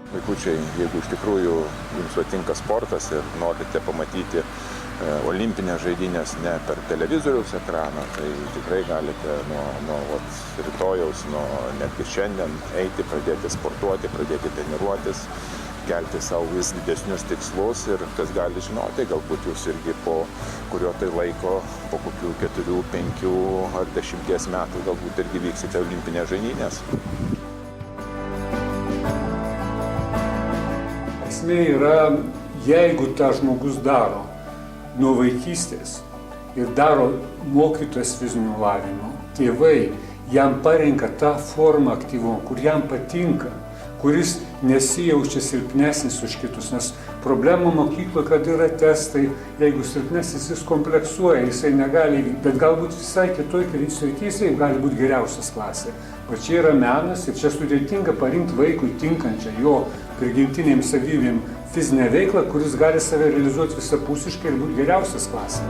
Vaikučiai, jeigu iš tikrųjų jums patinka sportas ir norite pamatyti olimpinės žaidynės ne per televizoriaus ekraną, tai tikrai galite nuo rytojaus, netgi šiandien eiti, pradėti sportuoti, pradėti treniruotis, kelti savo vis didesnius tikslus ir kas gali žinoti, galbūt jūs irgi po kurio tai laiko, po kokių 4, 5 ar 10 metų galbūt irgi vyksite olimpinės žaidynės. Esmė yra, jeigu tą žmogus daro nuo vaikystės ir daro mokytojas fizinio lavinimo, tėvai jam parenka tą formą aktyvumo, kur jam patinka, kuris nesijaučia silpnesnis už kitus, nes problema mokykloje, kad yra testai, jeigu silpnesnis jis kompleksuoja, jisai negali, bet galbūt visai kitoj srityse gali būti geriausias klasė. O čia yra menas ir čia sudėtinga parinkti vaikui tinkančią jo prigimtinėm savybėm fizinę veiklą, kuris gali save realizuoti visapusiškai ir būti geriausias klasė.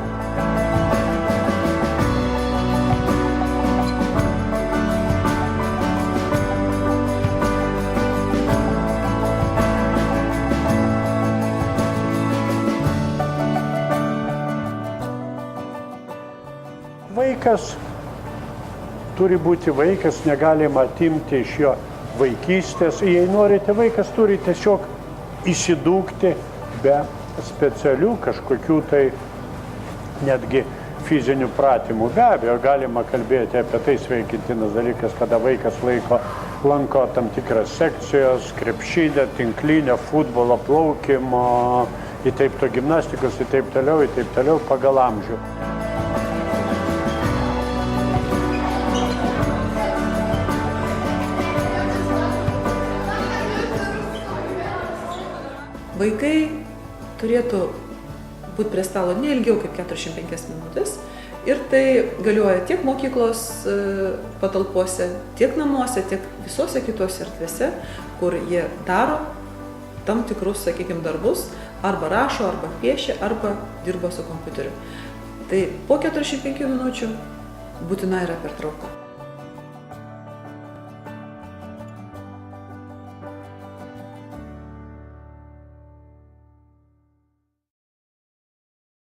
Vaikas turi būti vaikas, negalima atimti iš jo vaikystės. Jei norite, vaikas turi tiesiog įsidūkti be specialių kažkokių tai netgi fizinių pratimų. Be abejo, galima kalbėti apie tai sveikintinas dalykas, kada vaikas lanko tam tikras sekcijos, krepšinio, tinklinio, futbolo, plaukimo, gimnastikos, ir taip toliau pagal amžių. Vaikai turėtų būti prie stalo ne ilgiau kaip 45 minutės ir tai galioja tiek mokyklos patalpose, tiek namuose, tiek visose kitose erdvėse, kur jie daro tam tikrus, sakykime, darbus, arba rašo, arba piešia, arba dirba su kompiuteriu. Tai po 45 minučių būtina yra pertrauka.